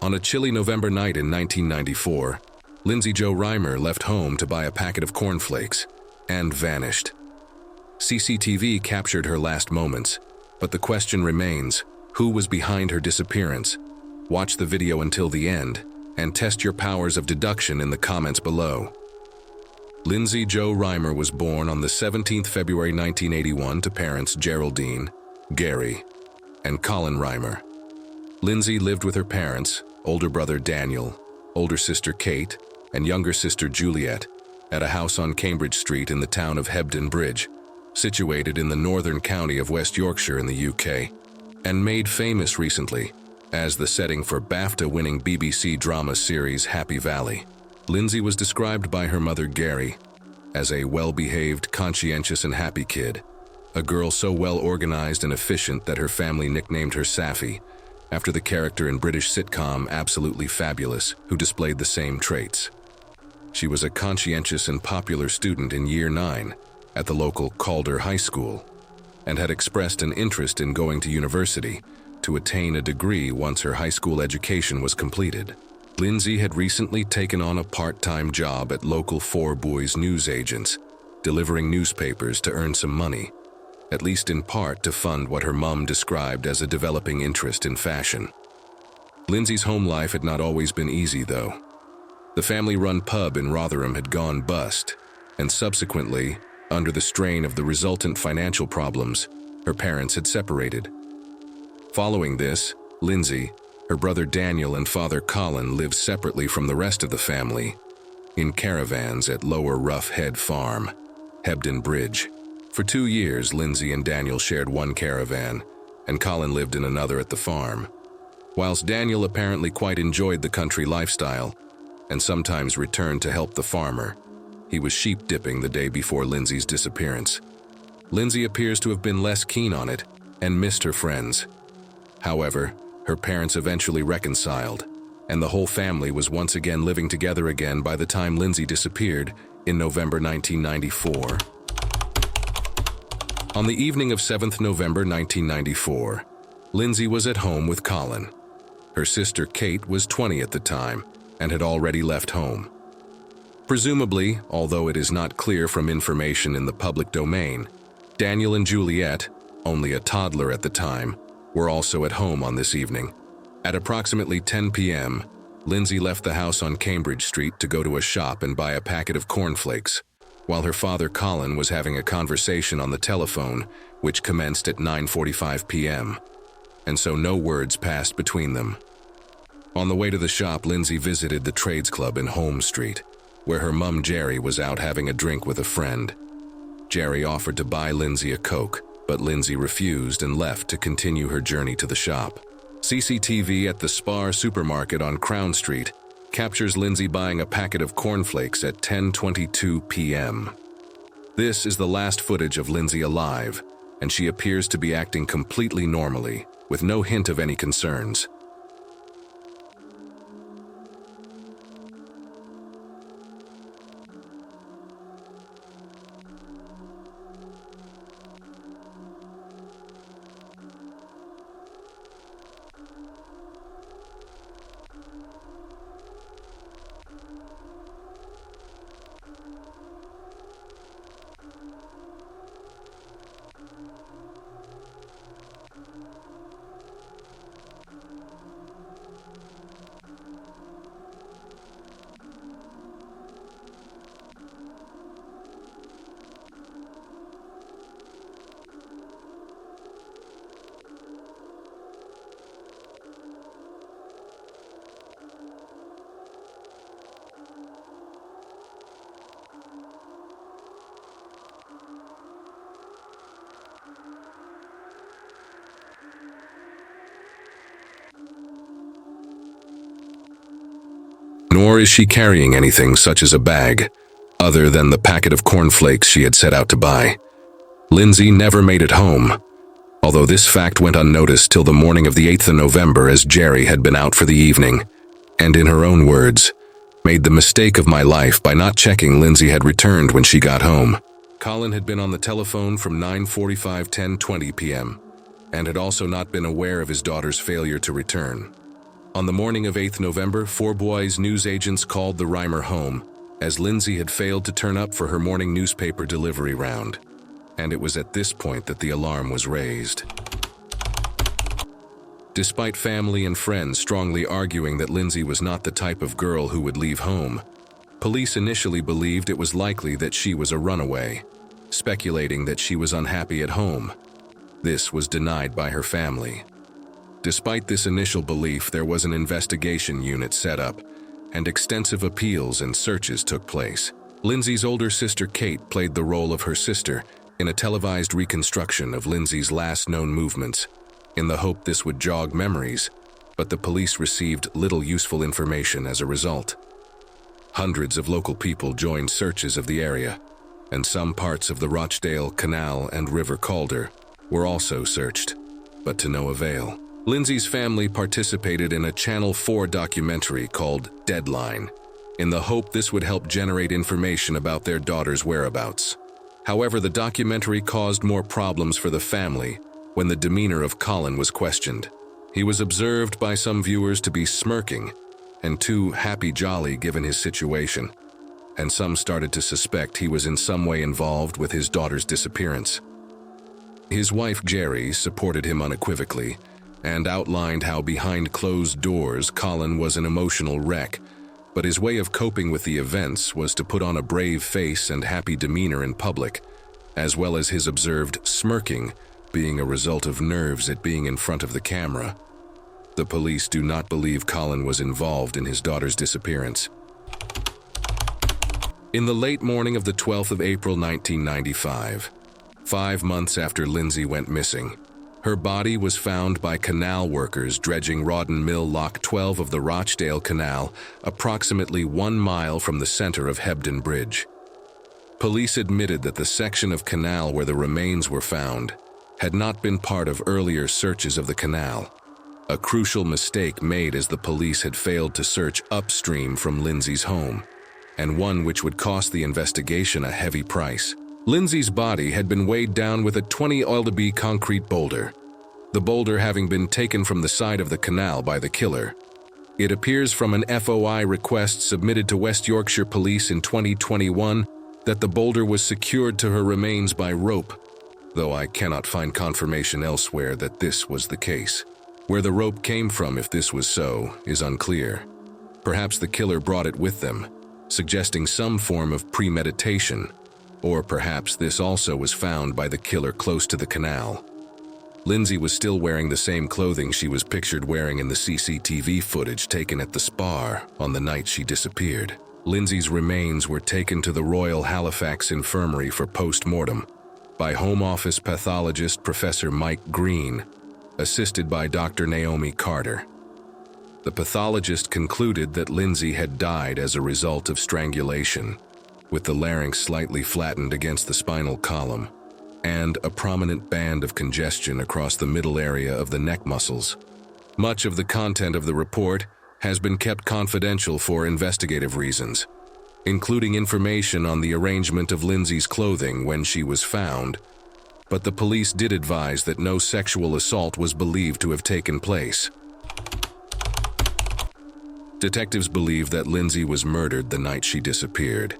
On a chilly November night in 1994, Lindsay Jo Rimer left home to buy a packet of cornflakes and vanished. CCTV captured her last moments, but the question remains, who was behind her disappearance? Watch the video until the end and test your powers of deduction in the comments below. Lindsay Jo Rimer was born on the 17th February 1981 to parents Geraldine, Gary, and Colin Rimer. Lindsay lived with her parents, older brother Daniel, older sister Kate, and younger sister Juliet, at a house on Cambridge Street in the town of Hebden Bridge, situated in the northern county of West Yorkshire in the UK, and made famous recently as the setting for BAFTA-winning BBC drama series Happy Valley. Lindsay was described by her mother Gary as a well-behaved, conscientious, and happy kid, a girl so well-organized and efficient that her family nicknamed her Safi, after the character in British sitcom Absolutely Fabulous, who displayed the same traits. She was a conscientious and popular student in Year 9 at the local Calder High School, and had expressed an interest in going to university to attain a degree once her high school education was completed. Lindsay had recently taken on a part-time job at local Four Boys newsagents, delivering newspapers to earn some money, at least in part to fund what her mum described as a developing interest in fashion. Lindsay's home life had not always been easy, though. The family-run pub in Rotherham had gone bust, and subsequently, under the strain of the resultant financial problems, her parents had separated. Following this, Lindsay, her brother Daniel, and father Colin lived separately from the rest of the family, in caravans at Lower Rough Head Farm, Hebden Bridge. For 2 years, Lindsay and Daniel shared one caravan, and Colin lived in another at the farm. Whilst Daniel apparently quite enjoyed the country lifestyle, and sometimes returned to help the farmer, he was sheep dipping the day before Lindsay's disappearance. Lindsay appears to have been less keen on it and missed her friends. However, her parents eventually reconciled, and the whole family was once again living together again by the time Lindsay disappeared in November 1994. On the evening of 7th November 1994, Lindsay was at home with Colin. Her sister Kate was 20 at the time and had already left home. Presumably, although it is not clear from information in the public domain, Daniel and Juliet, only a toddler at the time, were also at home on this evening. At approximately 10 p.m., Lindsay left the house on Cambridge Street to go to a shop and buy a packet of cornflakes, while her father Colin was having a conversation on the telephone, which commenced at 9:45 p.m., and so no words passed between them. On the way to the shop, Lindsay visited the Trades Club in Holmes Street, where her mum Jerry was out having a drink with a friend. Jerry offered to buy Lindsay a Coke, but Lindsay refused and left to continue her journey to the shop. CCTV at the Spar supermarket on Crown Street captures Lindsay buying a packet of cornflakes at 10:22 p.m. This is the last footage of Lindsay alive, and she appears to be acting completely normally, with no hint of any concerns. Nor is she carrying anything such as a bag, other than the packet of cornflakes she had set out to buy. Lindsay never made it home, although this fact went unnoticed till the morning of the 8th of November as Jerry had been out for the evening, and in her own words, made the mistake of my life by not checking Lindsay had returned when she got home. Colin had been on the telephone from 9:45 to 10:20 p.m. and had also not been aware of his daughter's failure to return. On the morning of 8th November, 4 Boys news agents called the Rimer home, as Lindsay had failed to turn up for her morning newspaper delivery round. And it was at this point that the alarm was raised. Despite family and friends strongly arguing that Lindsay was not the type of girl who would leave home, police initially believed it was likely that she was a runaway, speculating that she was unhappy at home. This was denied by her family. Despite this initial belief, there was an investigation unit set up, and extensive appeals and searches took place. Lindsay's older sister Kate played the role of her sister in a televised reconstruction of Lindsay's last known movements, in the hope this would jog memories, but the police received little useful information as a result. Hundreds of local people joined searches of the area, and some parts of the Rochdale Canal and River Calder were also searched, but to no avail. Lindsay's family participated in a Channel 4 documentary called Deadline, in the hope this would help generate information about their daughter's whereabouts. However, the documentary caused more problems for the family when the demeanor of Colin was questioned. He was observed by some viewers to be smirking and too happy-jolly given his situation, and some started to suspect he was in some way involved with his daughter's disappearance. His wife Jerry supported him unequivocally and outlined how behind closed doors Colin was an emotional wreck, but his way of coping with the events was to put on a brave face and happy demeanor in public, as well as his observed smirking being a result of nerves at being in front of the camera. The police do not believe Colin was involved in his daughter's disappearance. In the late morning of the 12th of April 1995, 5 months after Lindsay went missing, her body was found by canal workers dredging Rawdon Mill Lock 12 of the Rochdale Canal, approximately 1 mile from the center of Hebden Bridge. Police admitted that the section of canal where the remains were found had not been part of earlier searches of the canal, a crucial mistake made as the police had failed to search upstream from Lindsay's home, and one which would cost the investigation a heavy price. Lindsay's body had been weighed down with a 20 Oilderby concrete boulder, the boulder having been taken from the side of the canal by the killer. It appears from an FOI request submitted to West Yorkshire Police in 2021 that the boulder was secured to her remains by rope, though I cannot find confirmation elsewhere that this was the case. Where the rope came from, if this was so, is unclear. Perhaps the killer brought it with them, suggesting some form of premeditation, or perhaps this also was found by the killer close to the canal. Lindsay was still wearing the same clothing she was pictured wearing in the CCTV footage taken at the Spar on the night she disappeared. Lindsay's remains were taken to the Royal Halifax Infirmary for post-mortem by Home Office pathologist Professor Mike Green, assisted by Dr. Naomi Carter. The pathologist concluded that Lindsay had died as a result of strangulation, with the larynx slightly flattened against the spinal column, and a prominent band of congestion across the middle area of the neck muscles. Much of the content of the report has been kept confidential for investigative reasons, including information on the arrangement of Lindsay's clothing when she was found, but the police did advise that no sexual assault was believed to have taken place. Detectives believe that Lindsay was murdered the night she disappeared,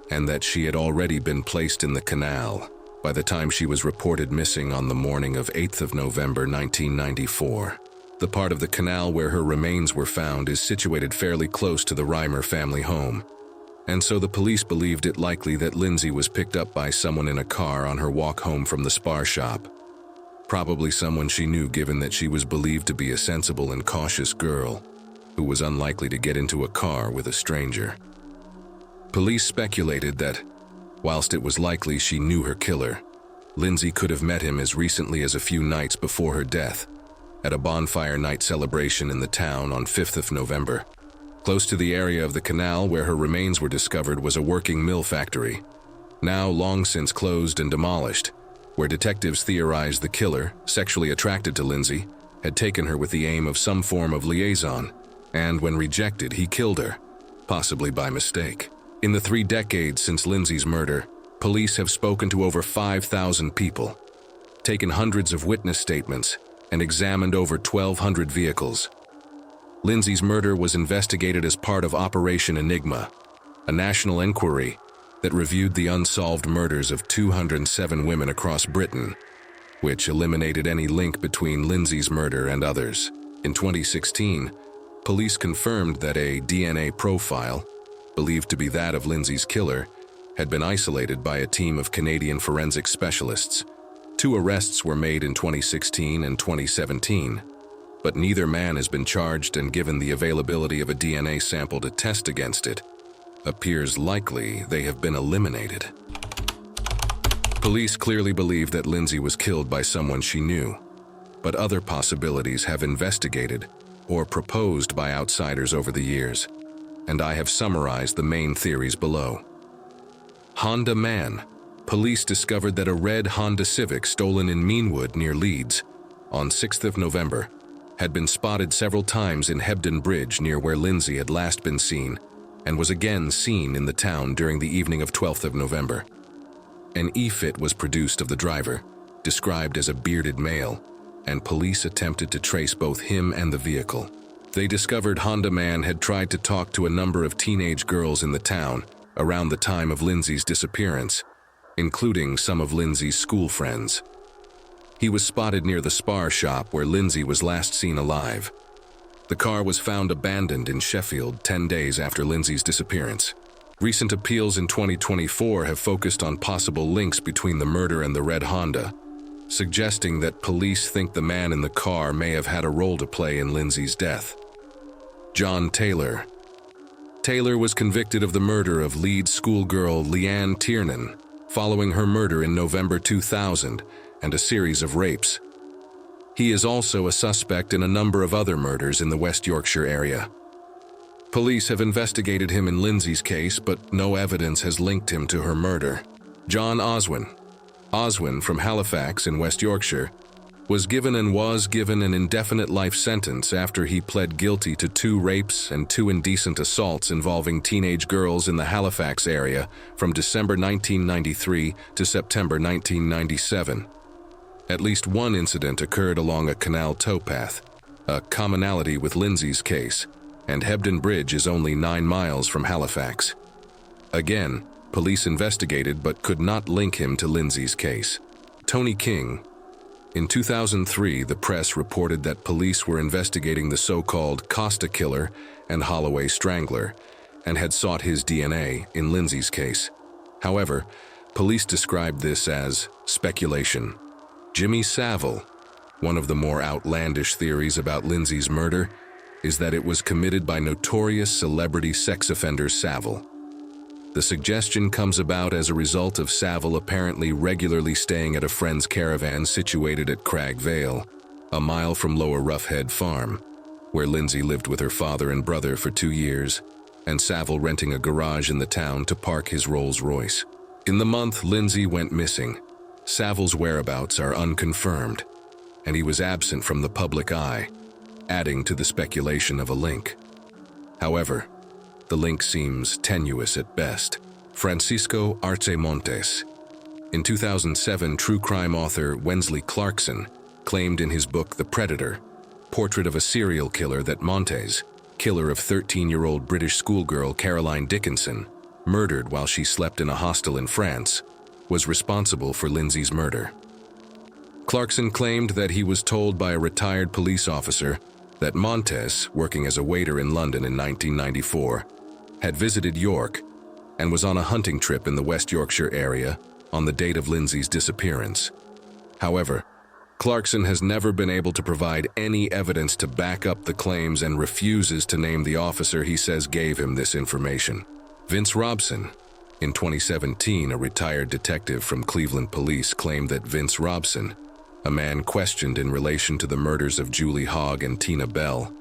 and that she had already been placed in the canal by the time she was reported missing on the morning of 8th of November 1994. The part of the canal where her remains were found is situated fairly close to the Rimer family home, and so the police believed it likely that Lindsay was picked up by someone in a car on her walk home from the Spar shop. Probably someone she knew, given that she was believed to be a sensible and cautious girl who was unlikely to get into a car with a stranger. Police speculated that, whilst it was likely she knew her killer, Lindsay could have met him as recently as a few nights before her death, at a bonfire night celebration in the town on 5th of November. Close to the area of the canal where her remains were discovered was a working mill factory, now long since closed and demolished, where detectives theorized the killer, sexually attracted to Lindsay, had taken her with the aim of some form of liaison, and when rejected, he killed her, possibly by mistake. In the 3 decades since Lindsay's murder, police have spoken to over 5,000 people, taken hundreds of witness statements, and examined over 1,200 vehicles. Lindsay's murder was investigated as part of Operation Enigma, a national inquiry that reviewed the unsolved murders of 207 women across Britain, which eliminated any link between Lindsay's murder and others. In 2016, police confirmed that a DNA profile, believed to be that of Lindsay's killer, had been isolated by a team of Canadian forensic specialists. 2 arrests were made in 2016 and 2017, but neither man has been charged, and given the availability of a DNA sample to test against it, appears likely they have been eliminated. Police clearly believe that Lindsay was killed by someone she knew, but other possibilities have investigated or proposed by outsiders over the years, and I have summarized the main theories below. Honda Man. Police discovered that a red Honda Civic stolen in Meanwood near Leeds on 6th of November had been spotted several times in Hebden Bridge near where Lindsay had last been seen, and was again seen in the town during the evening of 12th of November. An e-fit was produced of the driver, described as a bearded male, and police attempted to trace both him and the vehicle. They discovered Honda Man had tried to talk to a number of teenage girls in the town around the time of Lindsay's disappearance, including some of Lindsay's school friends. He was spotted near the spar shop where Lindsay was last seen alive. The car was found abandoned in Sheffield 10 days after Lindsay's disappearance. Recent appeals in 2024 have focused on possible links between the murder and the red Honda, suggesting that police think the man in the car may have had a role to play in Lindsay's death. John Taylor. Taylor was convicted of the murder of Leeds schoolgirl Leanne Tiernan following her murder in November 2000 and a series of rapes. He is also a suspect in a number of other murders in the West Yorkshire area. Police have investigated him in Lindsay's case, but no evidence has linked him to her murder. John Oswin. Oswin, from Halifax in West Yorkshire, was given an indefinite life sentence after he pled guilty to 2 rapes and 2 indecent assaults involving teenage girls in the Halifax area from December 1993 to September 1997. At least one incident occurred along a canal towpath, a commonality with Lindsay's case, and Hebden Bridge is only 9 miles from Halifax. Again, police investigated but could not link him to Lindsay's case. Tony King. In 2003, the press reported that police were investigating the so-called Costa Killer and Holloway Strangler and had sought his DNA in Lindsay's case. However, police described this as speculation. Jimmy Savile. One of the more outlandish theories about Lindsay's murder is that it was committed by notorious celebrity sex offender Savile. The suggestion comes about as a result of Savile apparently regularly staying at a friend's caravan situated at Crag Vale, a mile from Lower Roughhead Farm, where Lindsay lived with her father and brother for 2 years, and Savile renting a garage in the town to park his Rolls-Royce. In the month Lindsay went missing, Savile's whereabouts are unconfirmed, and he was absent from the public eye, adding to the speculation of a link. However, the link seems tenuous at best. Francisco Arce Montes. In 2007, true crime author Wensley Clarkson claimed in his book The Predator, Portrait of a Serial Killer, that Montes, killer of 13-year-old British schoolgirl Caroline Dickinson, murdered while she slept in a hostel in France, was responsible for Lindsay's murder. Clarkson claimed that he was told by a retired police officer that Montes, working as a waiter in London in 1994, had visited York and was on a hunting trip in the West Yorkshire area on the date of Lindsay's disappearance. However, Clarkson has never been able to provide any evidence to back up the claims and refuses to name the officer he says gave him this information. Vince Robson. In 2017, a retired detective from Cleveland Police claimed that Vince Robson, a man questioned in relation to the murders of Julie Hogg and Tina Bell,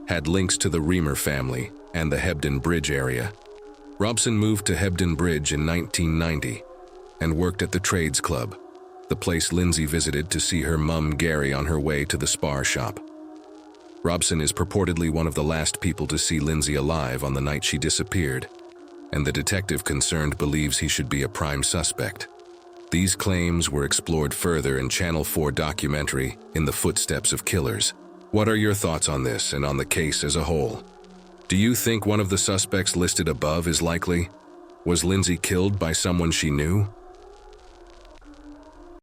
had links to the Rimer family and the Hebden Bridge area. Robson moved to Hebden Bridge in 1990 and worked at the Trades Club, the place Lindsay visited to see her mum Gary on her way to the spar shop. Robson is purportedly one of the last people to see Lindsay alive on the night she disappeared, and the detective concerned believes he should be a prime suspect. These claims were explored further in Channel 4 documentary In the Footsteps of Killers. What are your thoughts on this and on the case as a whole? Do you think one of the suspects listed above is likely? Was Lindsay killed by someone she knew?